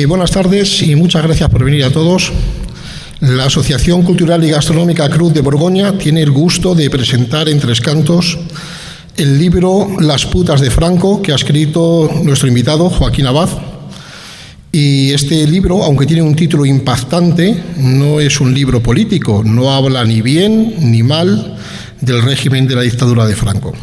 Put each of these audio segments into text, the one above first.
Buenas tardes y muchas gracias por venir a todos. La Asociación Cultural y Gastronómica Cruz de Borgoña tiene el gusto de presentar en Tres Cantos el libro Las putas de Franco, que ha escrito nuestro invitado Joaquín Abad. Y este libro, aunque tiene un título impactante, no es un libro político, no habla ni bien ni mal del régimen de la dictadura de Franco.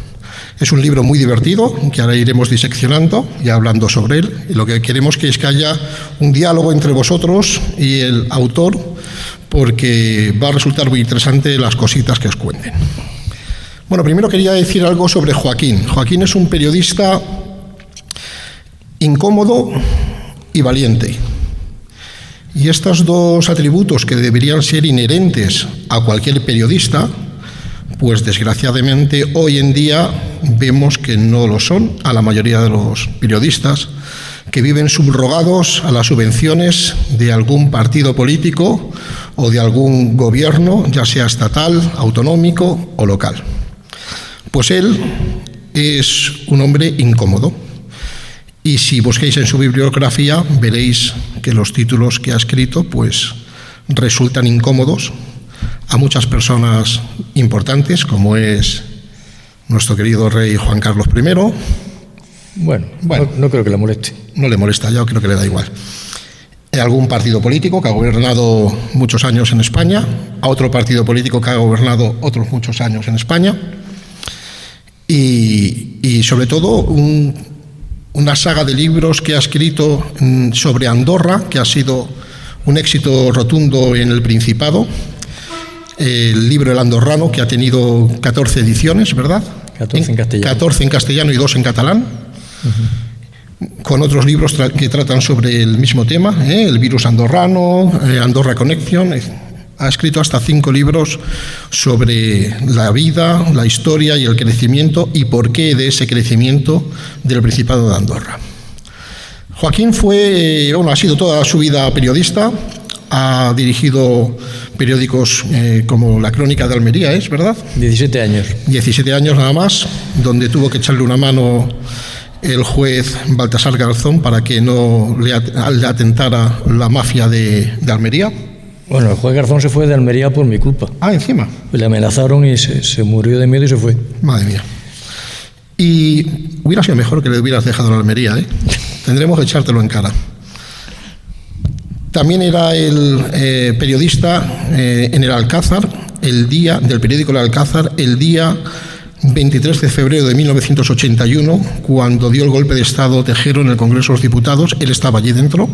Es un libro muy divertido, que ahora iremos diseccionando y hablando sobre él. Y lo que queremos es que haya un diálogo entre vosotros y el autor, porque va a resultar muy interesante las cositas que os cuenten. Bueno, primero quería decir algo sobre Joaquín. Joaquín es un periodista incómodo y valiente. Y estos dos atributos que deberían ser inherentes a cualquier periodista, pues desgraciadamente hoy en día vemos que no lo son a la mayoría de los periodistas, que viven subrogados a las subvenciones de algún partido político o de algún gobierno, ya sea estatal, autonómico o local. Pues él es un hombre incómodo. Y si busquéis en su bibliografía, veréis que los títulos que ha escrito pues resultan incómodos a muchas personas importantes, como es nuestro querido rey Juan Carlos I. Bueno, no creo que le moleste. No le molesta, yo creo que le da igual. A algún partido político que ha gobernado muchos años en España, a otro partido político que ha gobernado otros muchos años en España, y sobre todo una saga de libros que ha escrito sobre Andorra, que ha sido un éxito rotundo en el Principado. El libro El Andorrano, que ha tenido 14 ediciones, ¿verdad? 14 en castellano. 14 en castellano y 2 en catalán. Con otros libros que tratan sobre el mismo tema, el virus andorrano, Andorra Connection. Ha escrito hasta 5 libros sobre la vida, la historia y el crecimiento y por qué de ese crecimiento del Principado de Andorra. Joaquín ha sido toda su vida periodista. Ha dirigido periódicos como La Crónica de Almería, ¿es verdad? 17 años. 17 años nada más, donde tuvo que echarle una mano el juez Baltasar Garzón para que no le atentara la mafia de Almería. Bueno, el juez Garzón se fue de Almería por mi culpa. Ah, encima. Le amenazaron y se murió de miedo y se fue. Madre mía. Y hubiera sido mejor que le hubieras dejado en Almería, ¿eh? Tendremos que echártelo en cara. También era el periodista en el Alcázar, del periódico El Alcázar, el día 23 de febrero de 1981, cuando dio el golpe de Estado Tejero en el Congreso de los Diputados. Él estaba allí dentro.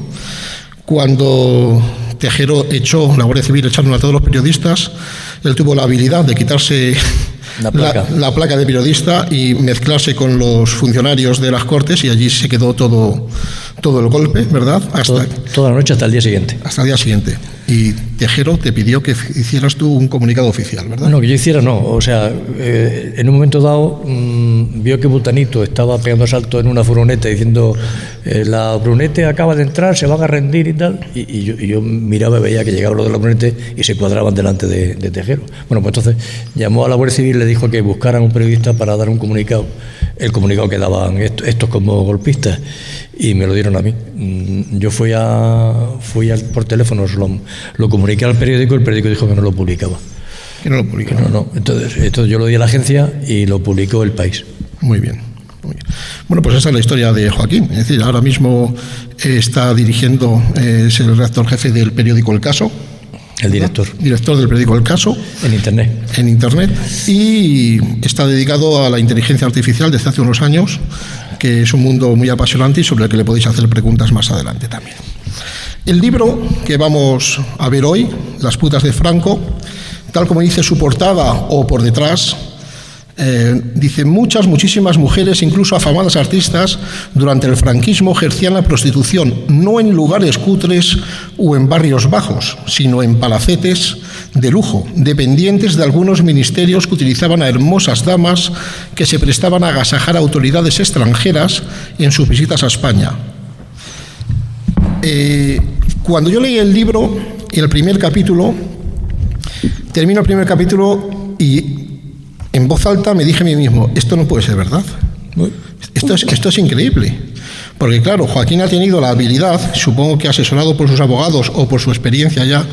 Cuando Tejero la Guardia Civil echaron a todos los periodistas, él tuvo la habilidad de quitarse la placa de periodista y mezclarse con los funcionarios de las Cortes, y allí se quedó todo el golpe, ¿verdad? Toda la noche hasta el día siguiente. Hasta el día siguiente. Y Tejero te pidió que hicieras tú un comunicado oficial, ¿verdad? No, que yo hiciera no. O sea, en un momento dado vio que Butanito estaba pegando salto en una furgoneta diciendo la Brunete acaba de entrar, se van a rendir y tal. Y yo miraba y veía que llegaban los de la Brunete y se cuadraban delante de Tejero. Bueno, pues entonces llamó a la Guardia Civil y le dijo que buscaran un periodista para dar un comunicado. El comunicado que daban estos como golpistas, y me lo dieron a mí. Yo fui por teléfono, lo comuniqué al periódico, el periódico dijo que no lo publicaba. Que no lo publicaba. No. Entonces yo lo di a la agencia y lo publicó El País. Muy bien. Bueno, pues esa es la historia de Joaquín. Es decir, ahora mismo está dirigiendo, es el redactor jefe del periódico El Caso. El director. Director del periódico El Caso. En Internet. Y está dedicado a la inteligencia artificial desde hace unos años, que es un mundo muy apasionante y sobre el que le podéis hacer preguntas más adelante también. El libro que vamos a ver hoy, Las putas de Franco, tal como dice su portada o por detrás, dice: muchísimas mujeres, incluso afamadas artistas, durante el franquismo ejercían la prostitución, no en lugares cutres o en barrios bajos, sino en palacetes de lujo, dependientes de algunos ministerios que utilizaban a hermosas damas que se prestaban a agasajar a autoridades extranjeras en sus visitas a España. Cuando yo leí el libro, el primer capítulo, termino el primer capítulo y en voz alta me dije a mí mismo: esto no puede ser verdad. Esto es increíble. Porque claro, Joaquín ha tenido la habilidad, supongo que asesorado por sus abogados o por su experiencia ya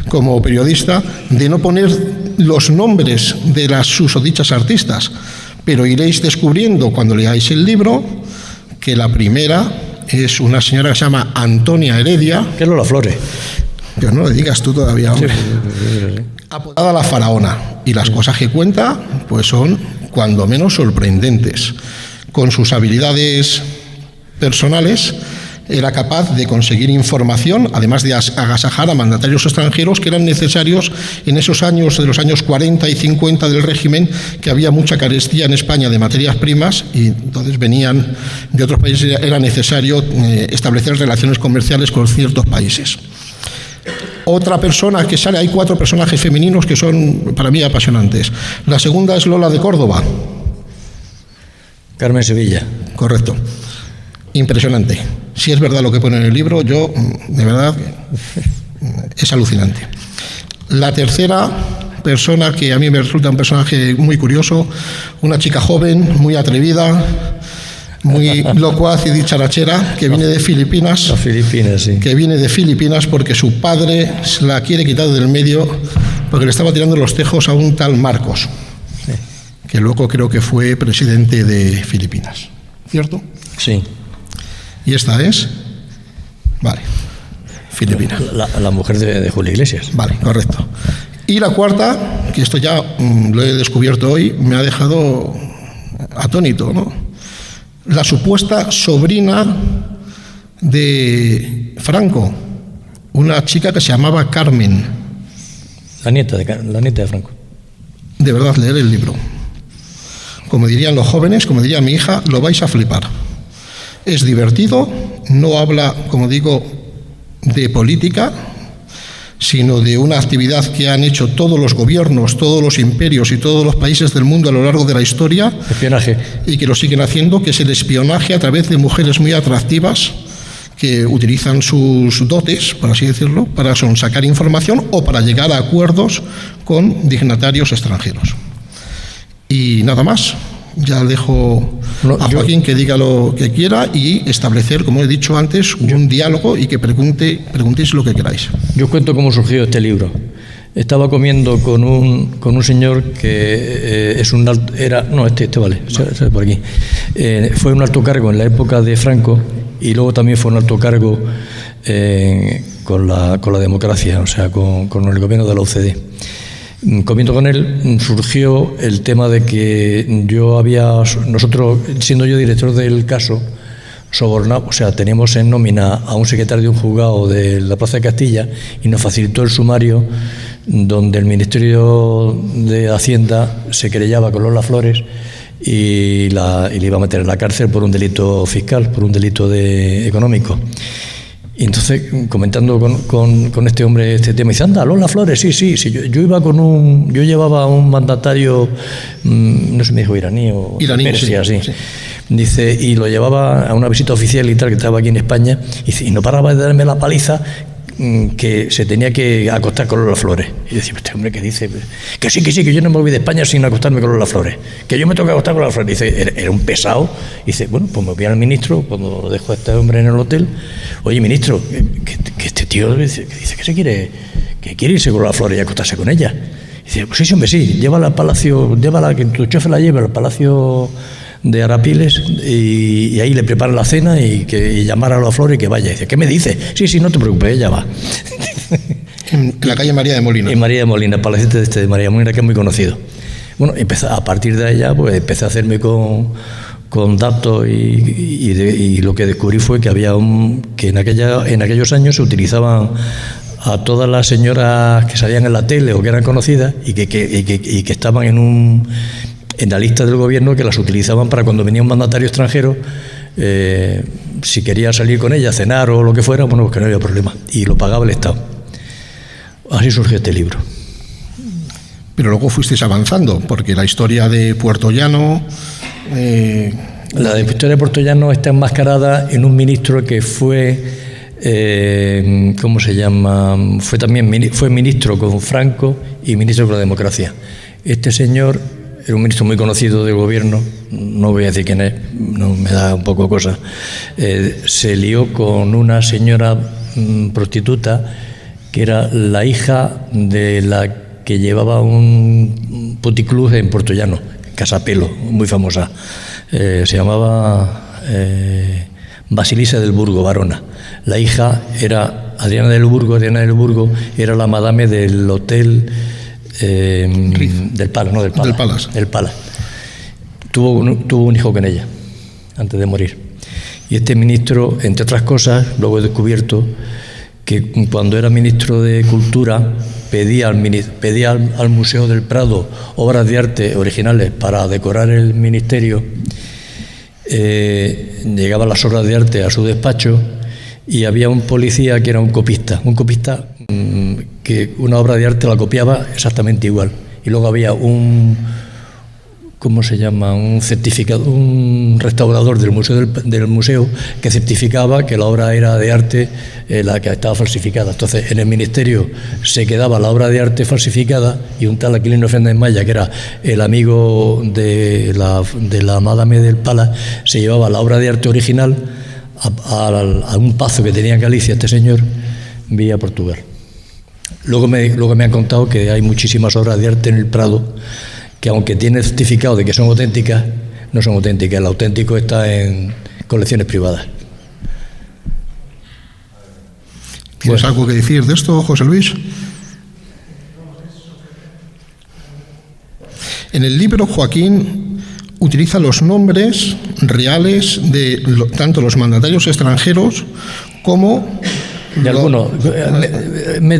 como periodista, de no poner los nombres de las susodichas artistas, pero iréis descubriendo cuando leáis el libro que la primera es una señora que se llama Antonia Heredia. ¿Qué es Lola Flores? Pero no lo digas tú todavía, hombre. Sí. Apodada la faraona. Y las cosas que cuenta, pues son cuando menos sorprendentes. Con sus habilidades personales, era capaz de conseguir información, además de agasajar a mandatarios extranjeros que eran necesarios en esos años, de los años 40 y 50 del régimen, que había mucha carestía en España de materias primas y entonces venían de otros países, era necesario establecer relaciones comerciales con ciertos países. Otra persona que sale, hay 4 personajes femeninos que son para mí apasionantes. La segunda es Lola de Córdoba. Carmen Sevilla. Correcto. Impresionante. Si es verdad lo que pone en el libro, yo, de verdad, es alucinante. La tercera persona, que a mí me resulta un personaje muy curioso, una chica joven, muy atrevida, muy locuaz y dicharachera, que viene de Filipinas. Las Filipinas, sí. Que viene de Filipinas porque su padre la quiere quitar del medio porque le estaba tirando los tejos a un tal Marcos, sí, que luego creo que fue presidente de Filipinas. ¿Cierto? Sí. Y esta es, vale, Filipina. La mujer de Julio Iglesias. Vale, correcto. Y la cuarta, que esto ya lo he descubierto hoy, me ha dejado atónito, ¿no? La supuesta sobrina de Franco, una chica que se llamaba Carmen. La nieta de Franco. De verdad, leer el libro. Como dirían los jóvenes, como diría mi hija, lo vais a flipar. Es divertido, no habla, como digo, de política, sino de una actividad que han hecho todos los gobiernos, todos los imperios y todos los países del mundo a lo largo de la historia. Espionaje. Y que lo siguen haciendo, que es el espionaje a través de mujeres muy atractivas que utilizan sus dotes, por así decirlo, para sacar información o para llegar a acuerdos con dignatarios extranjeros. Y nada más. Ya dejo a Joaquín que diga lo que quiera y establecer, como he dicho antes, un diálogo y que preguntéis lo que queráis. Yo cuento cómo surgió este libro. Estaba comiendo con un señor que es un alto, vale, por aquí. Fue un alto cargo en la época de Franco y luego también fue un alto cargo con la democracia, o sea, con el gobierno de la OCDE. Comiendo con él surgió el tema de que nosotros, siendo yo director del caso, sobornado, o sea, teníamos en nómina a un secretario de un juzgado de la Plaza de Castilla y nos facilitó el sumario donde el Ministerio de Hacienda se querellaba con Lola Flores y le iba a meter en la cárcel por un delito fiscal, por un delito económico. Y entonces, comentando con este hombre este tema, dice, anda, Lola Flores, sí, yo iba yo llevaba a un mandatario, no sé si me dijo iraní o Persia, sí. Dice, y lo llevaba a una visita oficial y tal, que estaba aquí en España, y no paraba de darme la paliza que se tenía que acostar con Lola Flores. Y decía, este hombre que dice, que sí, que yo no me voy de España sin acostarme con Lola Flores, que yo me tengo que acostar con Lola Flores. Dice, era un pesado. Y dice, bueno, pues me voy al ministro, cuando lo dejo a este hombre en el hotel, oye, ministro, que este tío dice que quiere irse con Lola Flores y acostarse con ella. Y dice, pues sí, hombre, sí, llévala al palacio, que tu chofer la lleve al palacio de Arapiles y ahí le preparan la cena y llamar a Lola Flores y que vaya. Y dice, ¿qué me dice? Sí, no te preocupes, ella va. En la calle María de Molina. En María de Molina, el palacete de María de Molina, que es muy conocido. Bueno, a partir de allá, pues empecé a hacerme con datos y lo que descubrí fue que había que en aquellos años se utilizaban a todas las señoras que salían en la tele o que eran conocidas y que estaban en la lista del gobierno, que las utilizaban para cuando venía un mandatario extranjero, si quería salir con ella, cenar o lo que fuera, bueno, pues que no había problema. Y lo pagaba el Estado. Así surgió este libro. Pero luego fuisteis avanzando, porque la historia de Puerto Llano... La historia de Puerto Llano está enmascarada en un ministro que fue... ¿cómo se llama? Fue ministro con Franco y ministro con la democracia. Este señor era un ministro muy conocido del gobierno, no voy a decir quién es, no me da un poco cosa, se lió con una señora prostituta que era la hija de la que llevaba un puticlub en Puerto Llano, Casa Pelo, muy famosa. Se llamaba Basilisa del Burgo, varona. La hija era Adriana del Burgo era la madame del hotel del Palace. Tuvo un hijo con ella antes de morir. Y este ministro, entre otras cosas, luego he descubierto que cuando era ministro de Cultura pedía al Museo del Prado obras de arte originales para decorar el ministerio. Llegaban las obras de arte a su despacho y había un policía que era un copista que una obra de arte la copiaba exactamente igual. Y luego había un certificado, un restaurador del museo que certificaba que la obra era de arte, la que estaba falsificada. Entonces, en el ministerio se quedaba la obra de arte falsificada y un tal Aquilino Fernández Maya, que era el amigo de la madame del Palace, se llevaba la obra de arte original a un pazo que tenía en Galicia este señor, vía Portugal. Luego me han contado que hay muchísimas obras de arte en el Prado que, aunque tiene certificado de que son auténticas, no son auténticas. El auténtico está en colecciones privadas. ¿Tienes algo que decir de esto, José Luis? En el libro, Joaquín utiliza los nombres reales de tanto los mandatarios extranjeros como de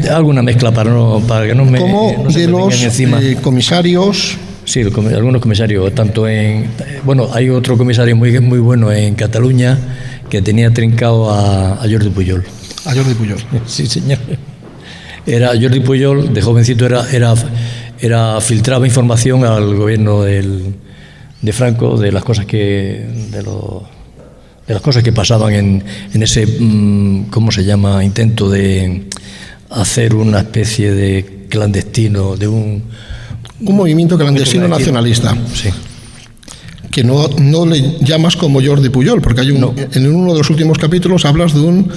alguna mezcla para que no me como no se de me los encima. Comisarios. Sí, algunos comisarios, tanto hay otro comisario muy bueno en Cataluña que tenía trincado a Jordi Pujol. A Jordi Pujol. Sí, señor. Jordi Pujol, de jovencito, filtraba información al gobierno de Franco de las cosas que pasaban en ese, ¿cómo se llama?, intento de hacer una especie de clandestino, de un movimiento clandestino nacionalista. Sí. Que no le llamas como Jordi Pujol, porque en uno de los últimos capítulos hablas de un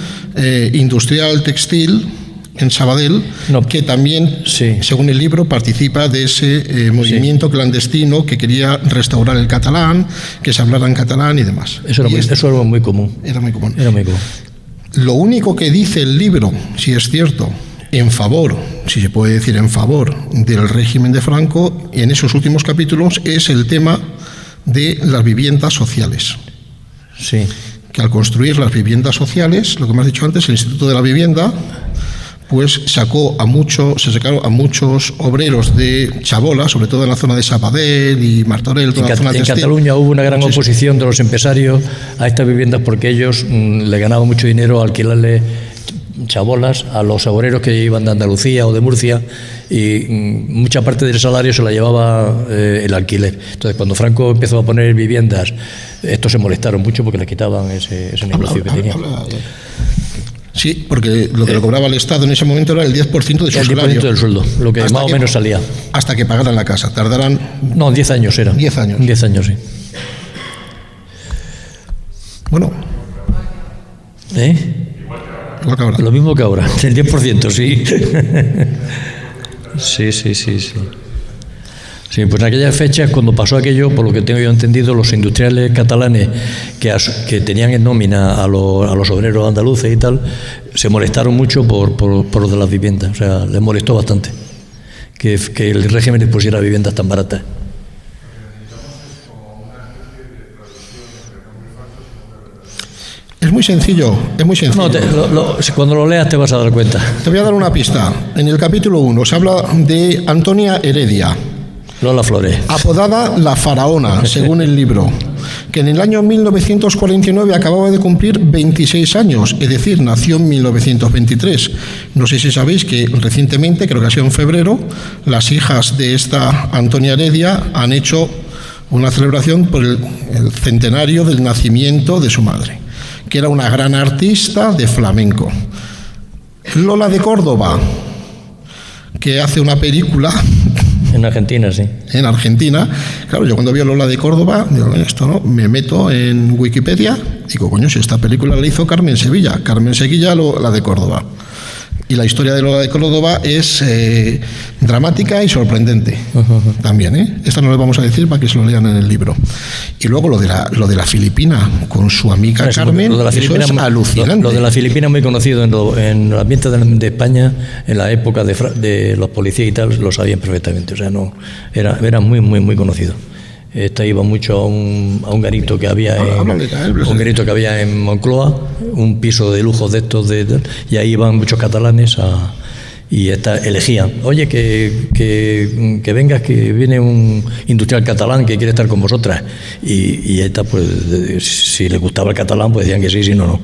industrial textil en Sabadell, que también, sí, según el libro, participa de ese movimiento clandestino que quería restaurar el catalán, que se hablara en catalán y demás. Eso era muy común. Era muy común. Lo único que dice el libro, si es cierto, en favor, si se puede decir en favor del régimen de Franco, en esos últimos capítulos, es el tema de las viviendas sociales. Sí. Que al construir las viviendas sociales, lo que me has dicho antes, el Instituto de la Vivienda, pues se sacaron a muchos obreros de Chabola, sobre todo en la zona de Sabadell y Martorell, toda la zona textil. En Cataluña hubo una gran oposición de los empresarios a estas viviendas porque ellos le ganaban mucho dinero a alquilarle chabolas a los obreros que iban de Andalucía o de Murcia, y mucha parte del salario se la llevaba el alquiler. Entonces, cuando Franco empezó a poner viviendas, estos se molestaron mucho porque les quitaban ese negocio que tenían. Sí, porque lo que le cobraba el Estado en ese momento era el 10% de su salario. El 10% del sueldo, lo que más o menos salía. Hasta que pagaran la casa. Tardarán... No, 10 años era. 10 años. 10 años, sí. Bueno. Igual que ahora. Lo mismo que ahora, el 10%, sí. Sí. Sí, pues en aquellas fechas, cuando pasó aquello, por lo que tengo yo entendido, los industriales catalanes que tenían en nómina a los obreros andaluces y tal, se molestaron mucho por lo de las viviendas. O sea, les molestó bastante que el régimen les pusiera viviendas tan baratas. Es muy sencillo. No, cuando lo leas te vas a dar cuenta. Te voy a dar una pista. En el capítulo 1 se habla de Antonia Heredia, Lola Flores, apodada la Faraona, según el libro, que en el año 1949 acababa de cumplir 26 años, es decir, nació en 1923. No sé si sabéis que recientemente, creo que ha sido en febrero, las hijas de esta Antonia Heredia han hecho una celebración por el centenario del nacimiento de su madre, que era una gran artista de flamenco. Lola de Córdoba, que hace una película En Argentina, sí. En Argentina. Claro, yo cuando vi Lola de Córdoba, digo, esto no, me meto en Wikipedia, digo, coño, si esta película la hizo Carmen Sevilla, la de Córdoba. Y la historia de Lola de Córdoba es dramática y sorprendente también, ¿eh? Esto no lo vamos a decir para que se lo lean en el libro. Y luego lo de la Filipina con su amiga Carmen, eso es alucinante. Lo de la Filipina es muy conocido en el ambiente de España, en la época de los policías y tal, lo sabían perfectamente. O sea, no era muy, muy, muy conocido. Iba mucho a un garito que había en Moncloa, un piso de lujos de estos, y ahí iban muchos catalanes y elegían, oye, que vengas, que viene un industrial catalán que quiere estar con vosotras, y esta, pues, si les gustaba el catalán, pues decían que sí, si no, no.